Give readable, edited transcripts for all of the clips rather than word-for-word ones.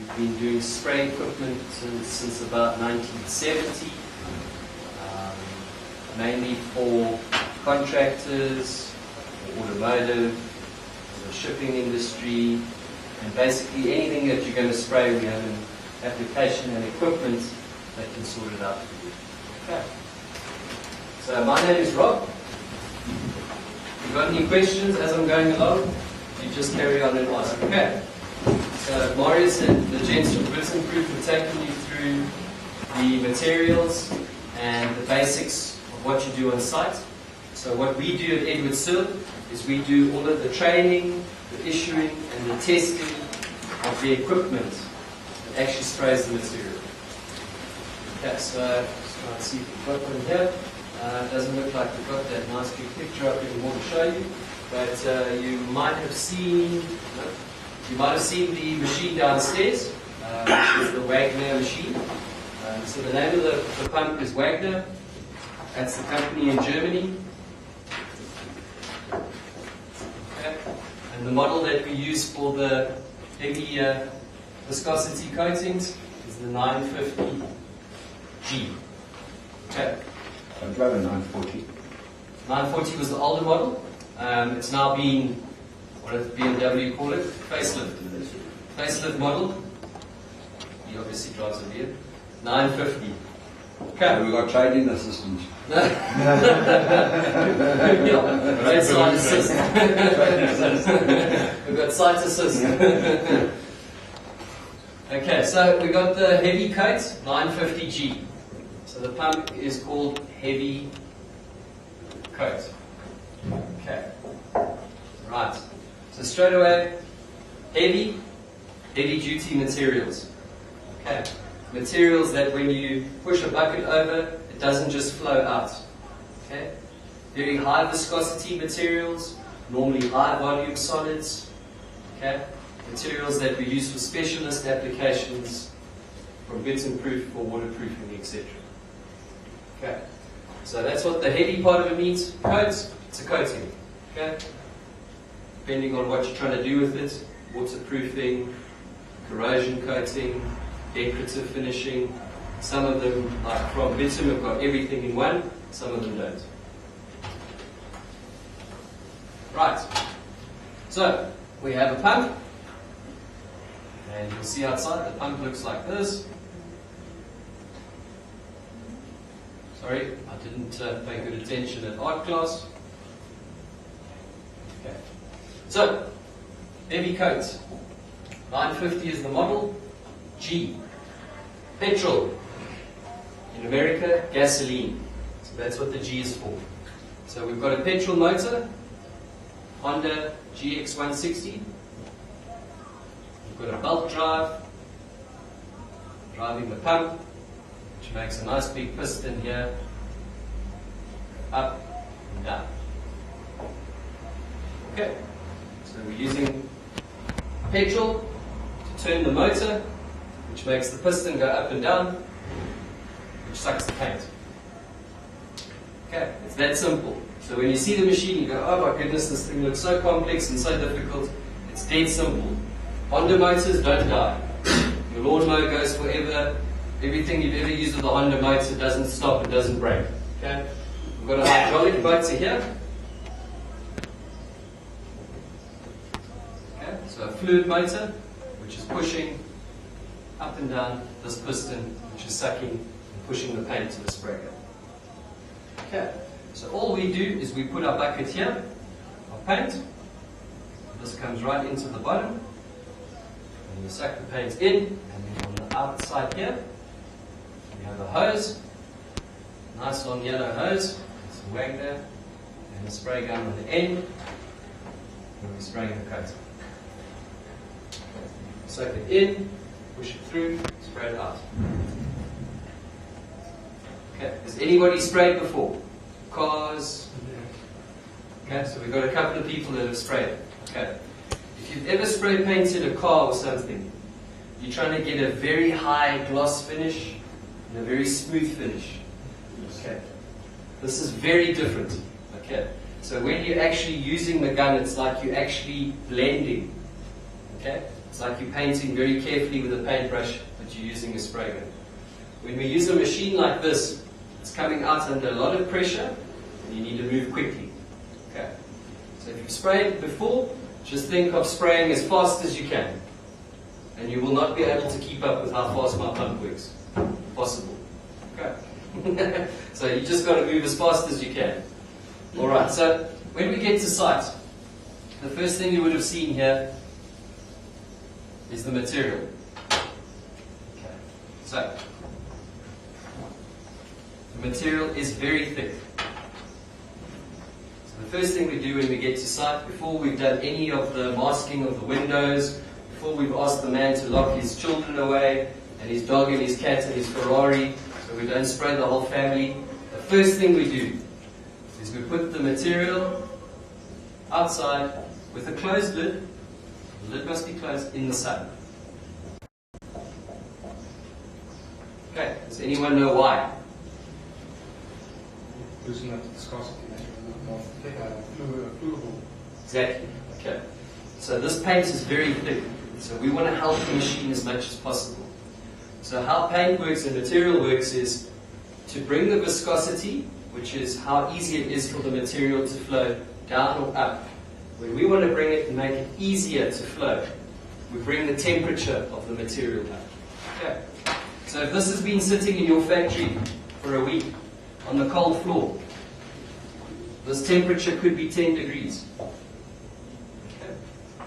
We've been doing spray equipment since about 1970, mainly for contractors, automotive, the shipping industry, and basically anything that you're going to spray, we have an application and equipment that can sort it out for you. Okay. So my name is Rob. If you've got any questions as I'm going along, you just carry on and ask. Okay. So Marius and the gents from Bitum were taking you through the materials and the basics of what you do on site. So what we do at Edward Searle is we do all of the training, the issuing and the testing of the equipment that actually sprays the material. Okay, so let's try and see if we've got one here. It doesn't look like we've got that nice big picture up anymore to show you, but you might have seen the machine downstairs, which is the Wagner machine. So the name of the pump is Wagner. That's the company in Germany. Okay. And the model that we use for the heavy viscosity coatings is the 950G. Okay. I drove a 940. 940 was the older model. It's now been, what does BMW call it? Facelift. Facelift model. He obviously drives a V8. 950. Okay. We've got trading assistants. Yeah, right side assist. We've got site assist. Okay, so we got the heavy coat, 950G. So the pump is called heavy coat. Okay. Right. So straight away, heavy duty materials. Okay. Materials that when you push a bucket over, it doesn't just flow out. Okay. Very high viscosity materials, normally high volume solids. Okay. Materials that we use for specialist applications, from bitum proof for waterproofing, etc. Okay. So that's what the heavy part of it means. Coat, it's a coating. Okay. Depending on what you're trying to do with it, waterproofing, corrosion coating, decorative finishing. Some of them, like from Bitum, have got everything in one, some of them don't. Right. So, we have a pump. And you'll see outside, the pump looks like this. Sorry, I didn't pay good attention at art class. Okay. So, heavy coat. 950 is the model. G. Petrol. In America, gasoline. So that's what the G is for. So we've got a petrol motor, Honda GX160. We've got a belt drive, driving the pump, which makes a nice big piston here, up and down. Okay, so we're using petrol to turn the motor, which makes the piston go up and down, which sucks the paint. Okay, it's that simple. So when you see the machine, you go, oh my goodness, this thing looks so complex and so difficult. It's dead simple. Honda motors don't die. Your lawnmower goes forever. Everything you've ever used with a Honda motor doesn't stop, it doesn't break. Okay? We've got a hydraulic motor here. Okay? So a fluid motor, which is pushing up and down this piston, which is sucking and pushing the paint to the spray gun. Okay, so all we do is we put our bucket here of paint. This comes right into the bottom, and we suck the paint in, and then on the outside here, we have a hose, nice long yellow hose, it's a Wagner, and a spray gun on the end, and we're spraying the coat. Suck it in, push it through, spray it out. Okay, has anybody sprayed before? Cars? Okay, so we've got a couple of people that have sprayed. Okay. If you've ever spray painted a car or something, you're trying to get a very high gloss finish and a very smooth finish. Okay. This is very different. Okay. So when you're actually using the gun, it's like you're actually blending. Okay. It's like you're painting very carefully with a paintbrush, but you're using a spray gun. When we use a machine like this, it's coming out under a lot of pressure, and you need to move quickly. Okay. So if you've sprayed before, just think of spraying as fast as you can. And you will not be able to keep up with how fast my pump works. Possible. Okay. So you just got to move as fast as you can. Alright, so when we get to site, the first thing you would have seen here is the material. Okay. So the material is very thick. So the first thing we do when we get to site, before we've done any of the masking of the windows, before we've asked the man to lock his children away, and his dog and his cat and his Ferrari, so we don't spray the whole family, the first thing we do is we put the material outside with a closed lid. The lid must be closed in the sun. Okay, does anyone know why? Loosen up the viscosity, more fluidable. Exactly. Okay. So this paint is very thick. So we want to help the machine as much as possible. So how paint works and material works is to bring the viscosity, which is how easy it is for the material to flow down or up. When we want to bring it and make it easier to flow, we bring the temperature of the material up. Okay. So if this has been sitting in your factory for a week on the cold floor, this temperature could be 10 degrees.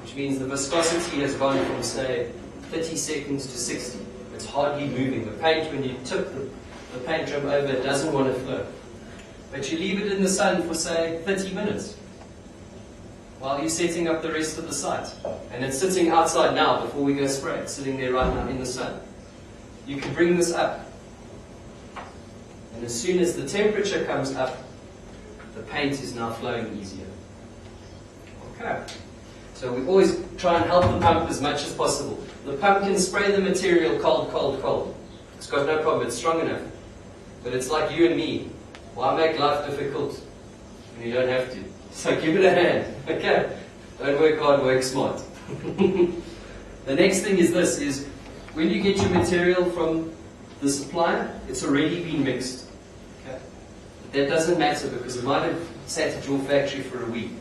Which means the viscosity has gone from, say, 30 seconds to 60. It's hardly moving. The paint, when you tip the paint drum over, it doesn't want to flow. But you leave it in the sun for, say, 30 minutes while you're setting up the rest of the site. And it's sitting outside now before we go spray. It's sitting there right now in the sun. You can bring this up. And as soon as the temperature comes up, the paint is now flowing easier. Okay. So we always try and help the pump as much as possible. The pump can spray the material cold, cold, cold. It's got no problem, it's strong enough. But it's like you and me. Why make life difficult when you don't have to? So give it a hand, okay? Don't work hard, work smart. The next thing is this, is when you get your material from the supplier, it's already been mixed. Okay? But that doesn't matter because it might have sat at your factory for a week.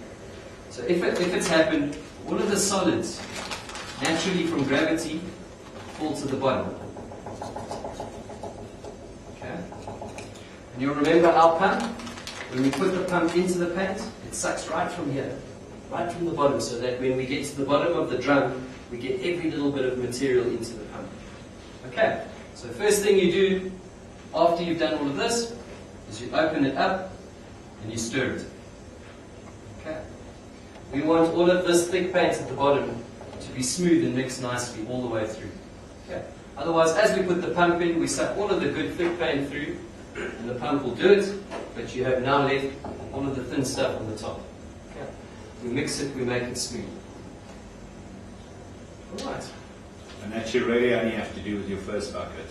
So if it's happened, all of the solids, naturally from gravity, fall to the bottom. Okay? And you'll remember our pump, when we put the pump into the paint, it sucks right from here, right from the bottom, so that when we get to the bottom of the drum, we get every little bit of material into the pump. Okay, so first thing you do, after you've done all of this, is you open it up and you stir it. Okay. We want all of this thick paint at the bottom to be smooth and mixed nicely all the way through. Okay. Otherwise, as we put the pump in, we suck all of the good thick paint through, and the pump will do it, but you have now left all of the thin stuff on the top. Okay. We mix it, we make it smooth. All right. And that you really only have to do with your first bucket.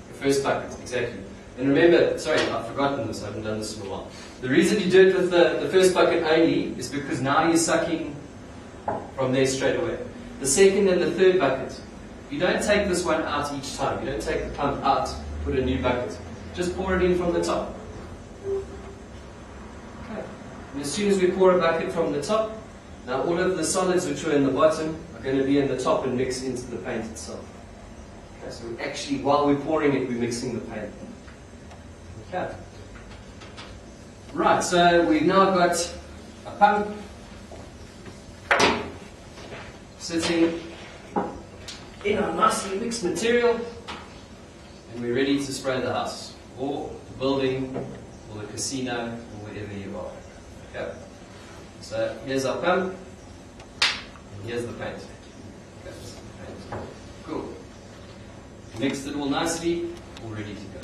The first bucket, exactly. And remember, sorry, I've forgotten this, I haven't done this in a while. The reason you do it with the first bucket only is because now you're sucking from there straight away. The second and the third bucket, you don't take this one out each time. You don't take the pump out, put a new bucket. Just pour it in from the top. Okay. And as soon as we pour a bucket from the top, now all of the solids which are in the bottom are going to be in the top and mix into the paint itself. Okay, so we actually, while we're pouring it, we're mixing the paint. Okay. Right, so we've now got a pump sitting in our nicely mixed material, and we're ready to spray the house, or the building, or the casino, or wherever you are. Okay. So here's our pump, and here's the paint. Okay, this is the paint. Cool. Mixed it all nicely, all ready to go.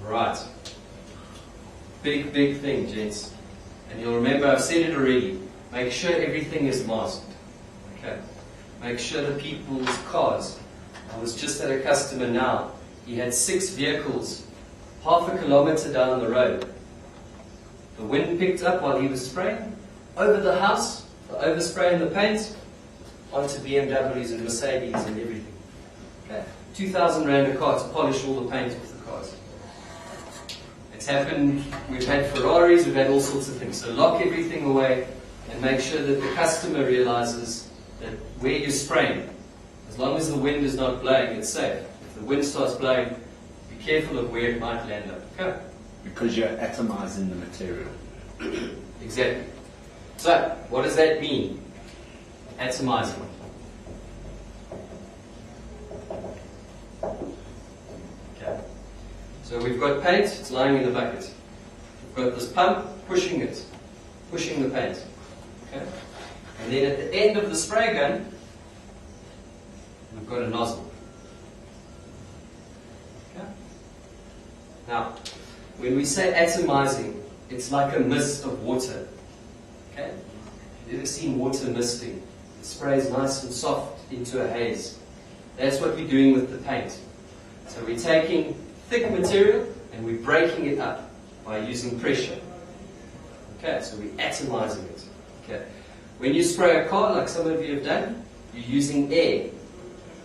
Right. Big, big thing, gents. And you'll remember I've said it already. Make sure everything is masked. Okay. Make sure the people's cars. I was just at a customer now. He had 6 vehicles, half a kilometer down the road. The wind picked up while he was spraying. Over the house, the overspray and the paint, onto BMWs and Mercedes and everything. Okay? 2,000 Rand a car to polish all the paint off the cars. It's happened, we've had Ferraris, we've had all sorts of things. So lock everything away and make sure that the customer realizes that where you're spraying, as long as the wind is not blowing, it's safe. If the wind starts blowing, be careful of where it might land up. Okay? Because you're atomizing the material. Exactly. So, what does that mean? Atomizing. Okay. So we've got paint, it's lying in the bucket. We've got this pump pushing it, pushing the paint. Okay? And then at the end of the spray gun, we've got a nozzle. Okay? Now, when we say atomizing, it's like a mist of water. Okay? Have you ever seen water misting? It sprays nice and soft into a haze. That's what we're doing with the paint. So we're taking thick material and we're breaking it up by using pressure. Okay, so we're atomizing it. Okay. When you spray a car, like some of you have done, you're using air.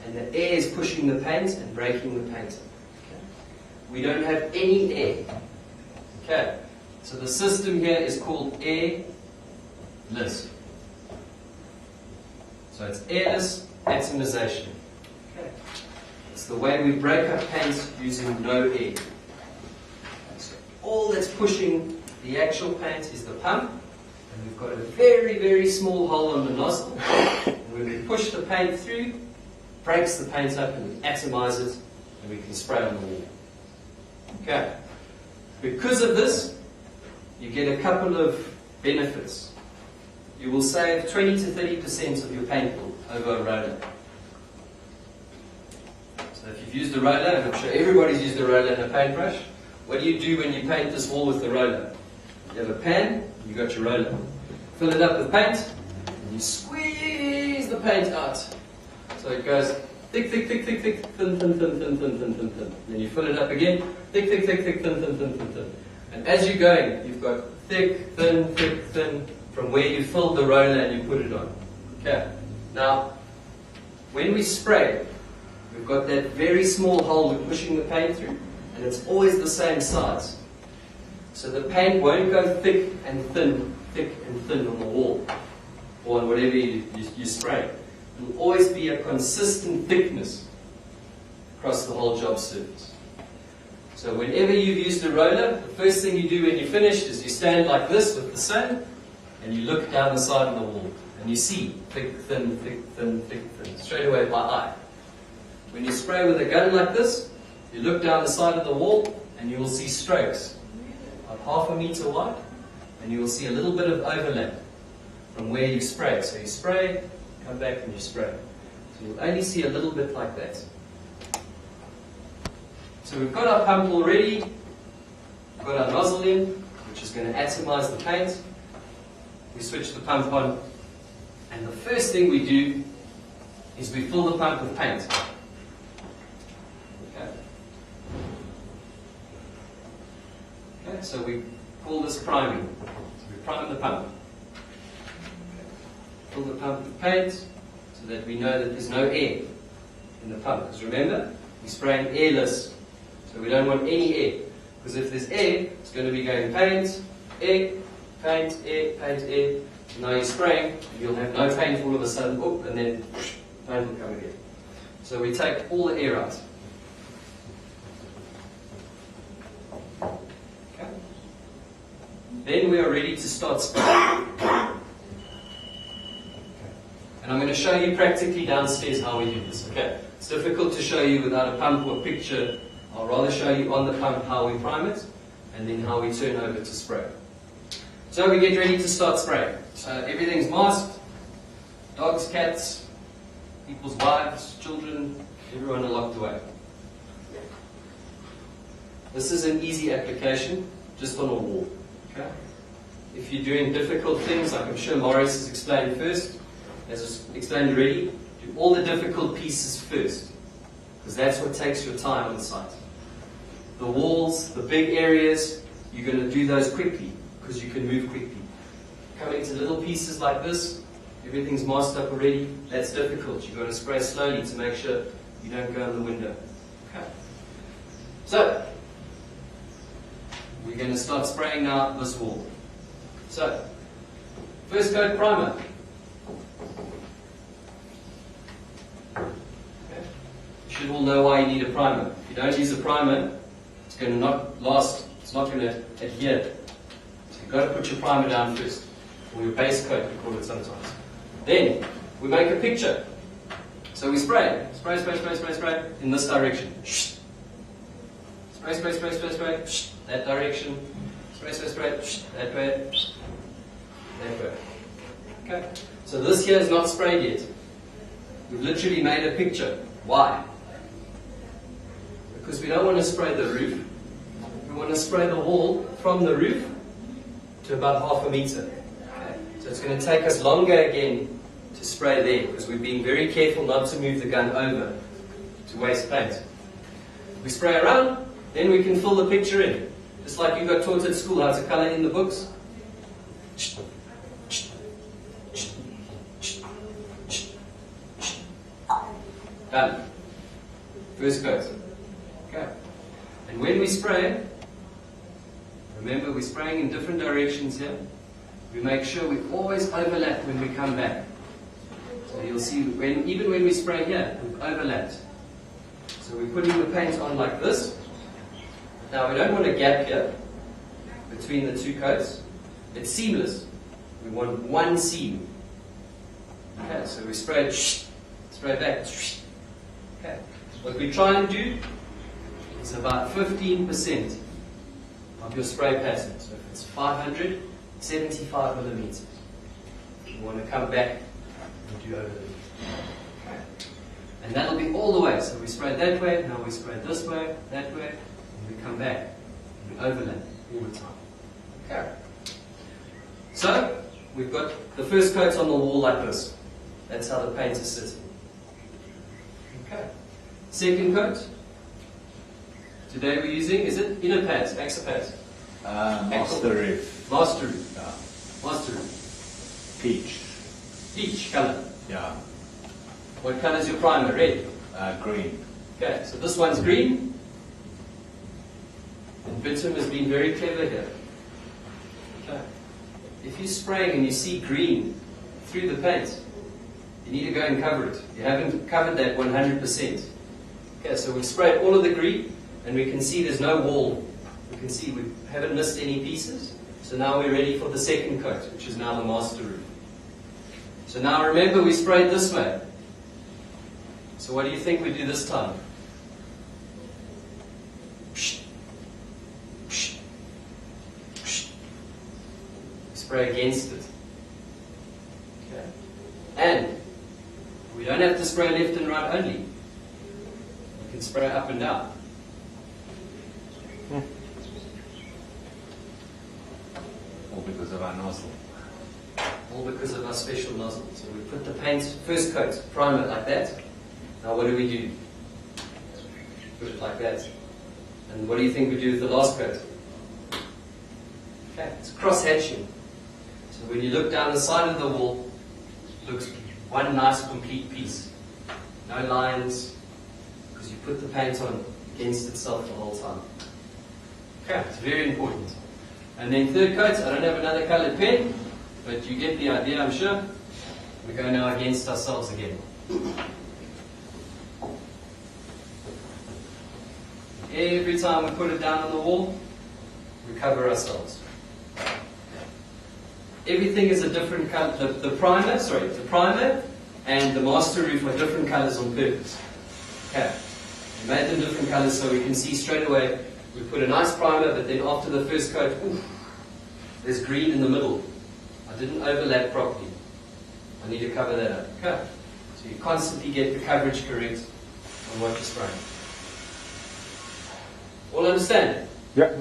And the air is pushing the paint and breaking the paint. Okay. We don't have any air. Okay. So the system here is called airless. So it's airless atomization. Okay. It's the way we break up paint using no air. So all that's pushing the actual paint is the pump, and we've got a very, very small hole on the nozzle. And when we push the paint through, it breaks the paint up and we atomize it, and we can spray on the wall. Okay. Because of this, you get a couple of benefits. You will save 20 to 30% of your paint bill over a roller. So if you've used a roller, and I'm sure everybody's used a roller and a paintbrush, what do you do when you paint this wall with the roller? You have a pan, you got your roller. Fill it up with paint, and you squeeze the paint out. So it goes thick, thick, thick, thick, thick, thin, thin, thin, thin, thin, thin, thin, thin. Then you fill it up again, thick, thick, thick, thick, thin, thin, thin, thin, thin. And as you're going, you've got thick, thin, from where you filled the roller and you put it on. Okay. Now, when we spray, we've got that very small hole we're pushing the paint through, and it's always the same size. So the paint won't go thick and thin on the wall, or on whatever you spray. It will always be a consistent thickness across the whole job surface. So whenever you've used a roller, the first thing you do when you're finished is you stand like this with the sun, and you look down the side of the wall, and you see thick, thin, straight away by eye. When you spray with a gun like this, you look down the side of the wall, and you will see strokes, about half a meter wide, and you will see a little bit of overlap from where you spray. So you spray, come back and you spray. So you'll only see a little bit like that. So we've got our pump already, we've got our nozzle in, which is going to atomize the paint. We switch the pump on, and the first thing we do is we fill the pump with paint. Okay. Okay, so we call this priming. So we prime the pump. Okay. Fill the pump with paint so that we know that there's no air in the pump. Because remember, we're spraying airless. So we don't want any air. Because if there's air, it's going to be going paint, air, paint, air, paint, air. So now you're spraying, you'll have no paint all of a sudden, and then paint will come again. So we take all the air out. Okay. Then we are ready to start spraying. And I'm going to show you practically downstairs how we do this. Okay. It's difficult to show you without a pump or picture. I'll rather show you on the pump how we prime it, and then how we turn over to spray. So we get ready to start spraying. So everything's masked. Dogs, cats, people's wives, children, everyone are locked away. This is an easy application, just on a wall. Okay? If you're doing difficult things, like I'm sure Maurice has explained first, as I explained already, do all the difficult pieces first, because that's what takes your time on site. The walls, the big areas, you're going to do those quickly, because you can move quickly. Coming to little pieces like this, everything's masked up already, that's difficult. You've got to spray slowly to make sure you don't go in the window. Okay. So, we're going to start spraying now this wall. So, first coat primer. Okay. You should all know why you need a primer. If you don't use a primer, it's going to not last, it's not going to adhere. So you've got to put your primer down first, or your base coat, we call it sometimes. Then, we make a picture. So we spray in this direction. Spray, that direction. Spray, that way. That way. Okay. So this here is not sprayed yet. We've literally made a picture. Why? Because we don't want to spray the roof. We want to spray the wall from the roof to about 1/2 meter. Okay. So it's going to take us longer again to spray there, because we're being very careful not to move the gun over to waste paint. We spray around, then we can fill the picture in. Just like you got taught at school how to colour in the books. Done. First coat. Okay. And when we spray, remember we're spraying in different directions here. We make sure we always overlap when we come back. So you'll see, even when we spray here, we've overlapped. So we're putting the paint on like this. Now we don't want a gap here between the two coats. It's seamless. We want one seam. Okay, so we spray back. Okay. What we try and do is about 15% of your spray pattern. So if it's 500, 75 millimeters. You want to come back and do over there. Okay. And that'll be all the way. So we spray that way, now we spray this way, that way, and we come back. We overlap all the time. Okay. So we've got the first coat on the wall like this. That's how the paint is sitting. Okay. Second coat. Today we're using, is it inner pads, Maxa pads? Master Roof. Master Roof. Yeah. Master Roof. Peach. Peach colour. Yeah. What colour is your primer? Red. Green. Okay, so this one's green. And Bitum has been very clever here. Okay. If you're spraying and you see green through the paint, you need to go and cover it. You haven't covered that 100%. Okay, so we've sprayed all of the green, and we can see there's no wall. We can see we haven't missed any pieces. So now we're ready for the second coat, which is now the master roof. So now remember, we sprayed this way. So what do you think we do this time? Spray against it. Okay. And we don't have to spray left and right only. We can spray up and down. All because of our nozzle. All because of our special nozzle. So we put the paint, first coat, prime it like that. Now what do? Put it like that. And what do you think we do with the last coat? Okay, it's cross-hatching. So when you look down the side of the wall, it looks one nice complete piece. No lines, because you put the paint on against itself the whole time. Okay, it's very important. And then third coat, I don't have another coloured pen, but you get the idea, I'm sure. We go now against ourselves again. Every time we put it down on the wall, we cover ourselves. Everything is a different colour. The primer and the master roof are different colours on purpose. Okay. We made them different colours so we can see straight away. We put a nice primer, but then after the first coat, there's green in the middle. I didn't overlap properly. I need to cover that up. Okay. So you constantly get the coverage correct on what you're spraying. All understand? Yeah.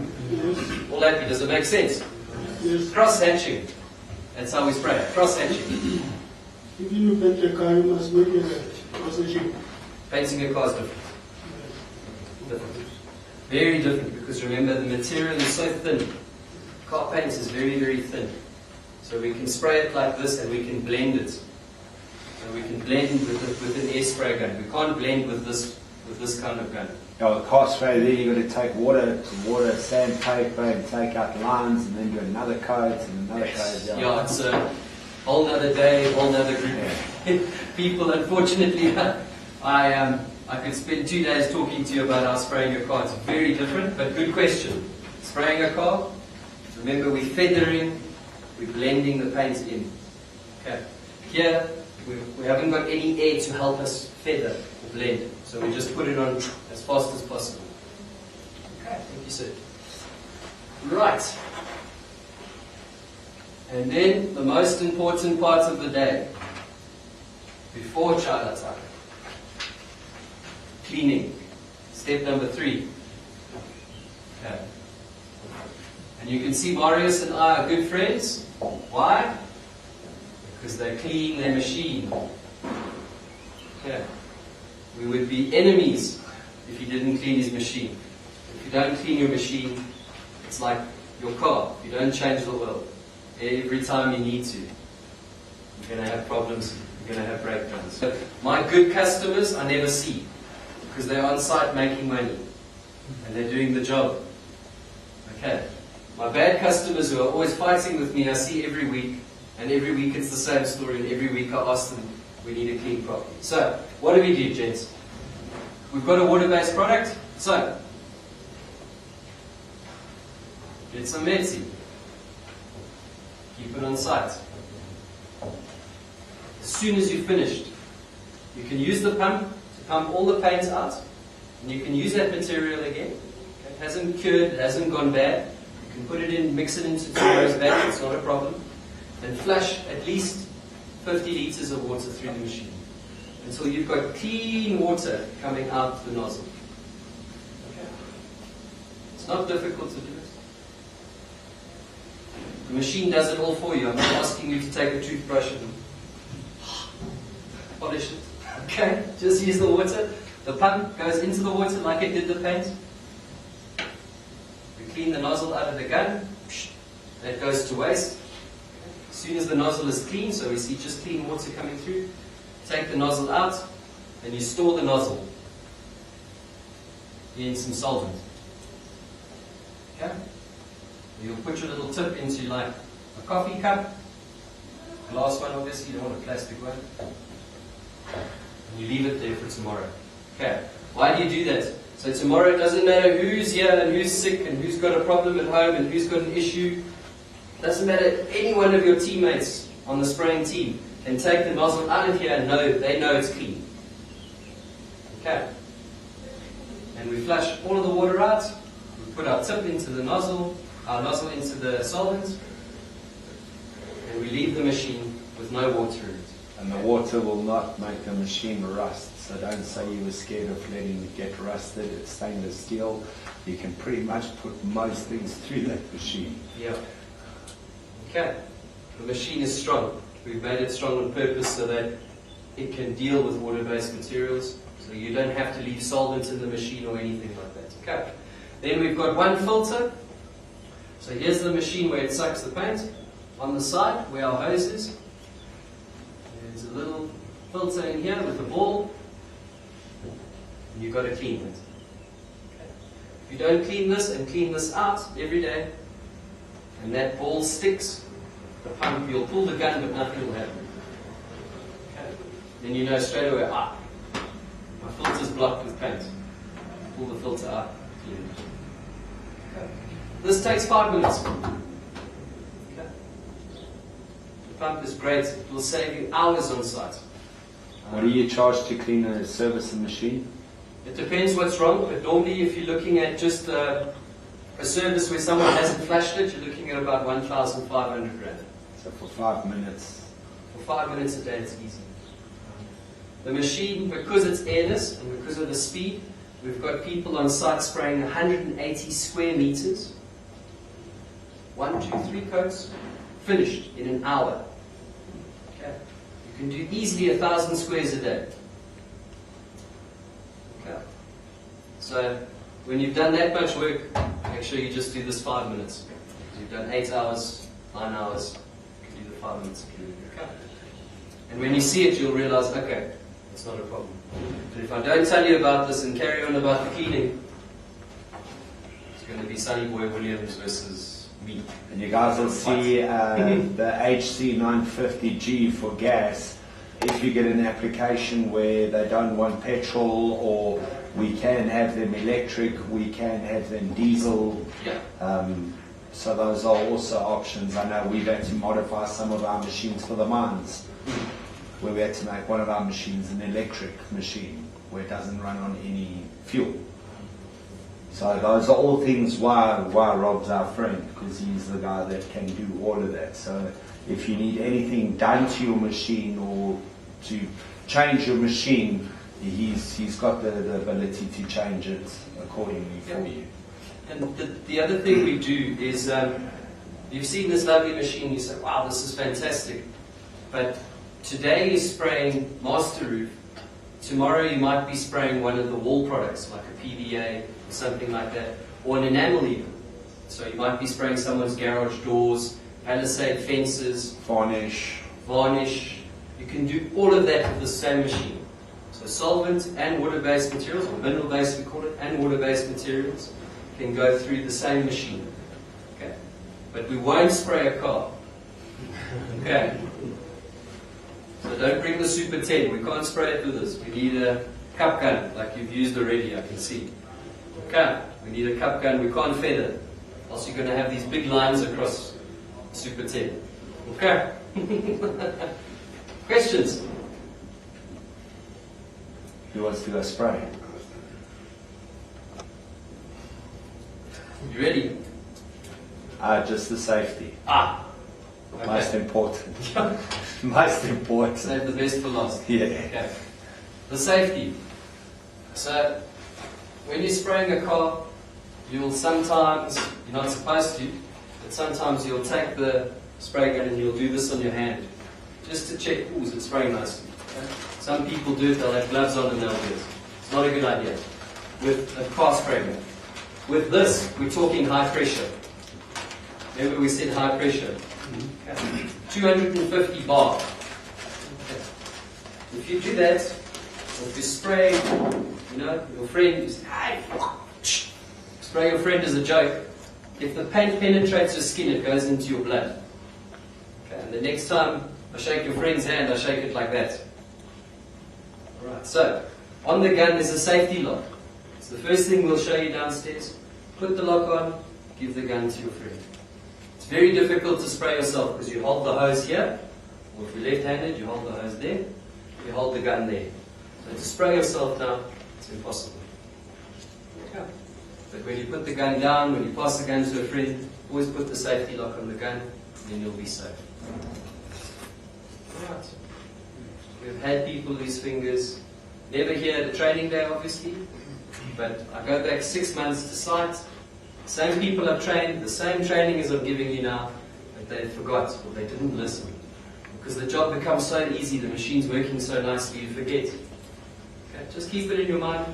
All happy? Does it make sense? Yes. Cross-hatching. That's how we spray it. Cross-hatching. If you paint a car, you must make a cross-hatching. Painting a car is different. Different. Very different, because remember the material is so thin. Car paint is very, very thin. So we can spray it like this and we can blend it So we can blend with an air spray gun. We can't blend with this kind of gun. Oh, the car spray there, you've got to take water, sandpaper, and take out lines, and then do another coat and another coat. Yeah, it's a whole nother day, whole nother group of people. Unfortunately, I could spend 2 days talking to you about how spraying your car. It's very different, but good question. Spraying a car, remember we're feathering, we're blending the paint in. Okay. Here, we haven't got any air to help us feather or blend, so we just put it on as fast as possible. Okay, thank you, sir. Right. And then the most important part of the day, before Chala time, cleaning. Step number 3. Okay. And you can see Marius and I are good friends. Why? Because they clean their machine. Okay. We would be enemies if he didn't clean his machine. If you don't clean your machine, it's like your car. If you don't change the oil every time you need to, you're going to have problems, you're going to have breakdowns. So my good customers I never see, because they're on site making money and they're doing the job. Okay. My bad customers who are always fighting with me I see every week, and every week it's the same story, and every week I ask them, we need to clean properly. So, what do we do, gents? We've got a water-based product, so get some Metsi. Keep it on site. As soon as you've finished, you can use the pump to pump all the paint out, and you can use that material again. Okay? It hasn't cured, it hasn't gone bad. You can put it in, mix it into tomorrow's batch, it's not a problem. And flush at least 50 liters of water through the machine until you've got clean water coming out the nozzle. Okay. It's not difficult to do it. The machine does it all for you. I'm not asking you to take a toothbrush and polish it. Okay, just use the water. The pump goes into the water like it did the paint. We clean the nozzle out of the gun. That goes to waste. As soon as the nozzle is clean, so we see just clean water coming through, take the nozzle out and you store the nozzle in some solvent. Okay? You'll put your little tip into like a coffee cup, glass one obviously, you don't want a plastic one, and you leave it there for tomorrow. Okay, why do you do that? So tomorrow it doesn't matter who's here and who's sick and who's got a problem at home and who's got an issue. Doesn't matter, any one of your teammates on the spraying team can take the nozzle out of here and they know it's clean. Okay. And we flush all of the water out, we put our tip into the nozzle, our nozzle into the solvent, and we leave the machine with no water in it. And the water will not make the machine rust. So don't say you were scared of letting it get rusted. It's stainless steel. You can pretty much put most things through that machine. Yeah. Okay. The machine is strong. We've made it strong on purpose so that it can deal with water-based materials. So you don't have to leave solvent in the machine or anything like that. Okay. Then we've got one filter. So here's the machine where it sucks the paint. On the side, where our hose is, there's a little filter in here with a ball. And you've got to clean it. Okay. If you don't clean this and clean this out every day, and that ball sticks, the pump, you'll pull the gun, but nothing will happen. Okay. Then you know straight away, my filter's blocked with paint. Pull the filter out, clean it. Okay. This takes 5 minutes. Okay. The pump is great. It will save you hours on site. What do you charge to clean a service and machine? It depends what's wrong, but normally if you're looking at just a service where someone hasn't flushed it, you're looking at about 1,500 Rand. So for 5 minutes? For 5 minutes a day, it's easy. The machine, because it's airless and because of the speed, we've got people on site spraying 180 square meters. 1, 2, 3 coats, finished in an hour. Okay. You can do easily 1,000 squares a day. Okay. So when you've done that much work, make sure you just do this 5 minutes. You've done 8 hours, 9 hours, you can do the 5 minutes. Okay. And when you see it, you'll realize, okay, it's not a problem. But if I don't tell you about this and carry on about the cleaning, it's going to be Sonny Boy Williams versus me. And you guys will see the HC950G for gas. If you get an application where they don't want petrol, or we can have them electric, we can have them diesel. Yeah. So those are also options. I know we've had to modify some of our machines for the mines, where we had to make one of our machines an electric machine, where it doesn't run on any fuel. So those are all things why Rob's our friend, because he's the guy that can do all of that. So if you need anything done to your machine or to change your machine, he's got the ability to change it accordingly for you. And the other thing we do is, you've seen this lovely machine, you say, wow, this is fantastic. But today you're spraying Master Roof, tomorrow you might be spraying one of the wall products, like a PVA or something like that, or an enamel even. So you might be spraying someone's garage doors, palisade fences, Varnish. You can do all of that with the same machine. So solvent and water-based materials, or mineral-based we call it, and water-based materials can go through the same machine. Okay? But we won't spray a car. Okay? So don't bring the Super 10. We can't spray it with this. We need a cup gun, like you've used already, I can see. Okay? We need a cup gun. We can't feather. Else you're going to have these big lines across Super 10. Okay? Questions? Who wants to go spray? You ready? Just the safety. Okay. Most important. Most important. Save the best for last. Yeah. Okay. The safety. So, when you're spraying a car, you'll sometimes, you're not supposed to, but sometimes you'll take the spray gun and you'll do this on your hand, just to check, is it spraying nicely? Okay? Some people do it, they'll have gloves on and they'll do it. It's not a good idea. With a car spray gun. With this, we're talking high pressure. Remember we said high pressure? Okay. 250 bar. Okay. If you do that, or if you spray, your friend, you say, hey, spray your friend as a joke. If the paint penetrates your skin, it goes into your blood. Okay. And the next time I shake your friend's hand, I shake it like that. Alright, so, on the gun there's a safety lock. So the first thing we'll show you downstairs, put the lock on, give the gun to your friend. It's very difficult to spray yourself because you hold the hose here, or if you're left-handed, you hold the hose there, you hold the gun there. So to spray yourself now, it's impossible. Okay. But when you put the gun down, when you pass the gun to a friend, always put the safety lock on the gun, then you'll be safe. Alright. We've had people lose fingers, never here at a training day obviously, but I go back 6 months to site, same people I've trained, the same training as I'm giving you now, but they forgot or they didn't listen. Because the job becomes so easy, the machine's working so nicely, you forget. Okay, just keep it in your mind.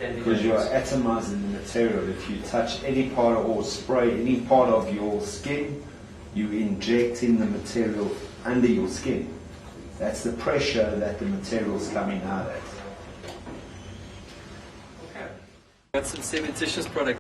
Because you are atomizing the material. If you touch any part or spray any part of your skin, you inject in the material under your skin. That's the pressure that the material's coming out at. Okay. Got some cementitious product.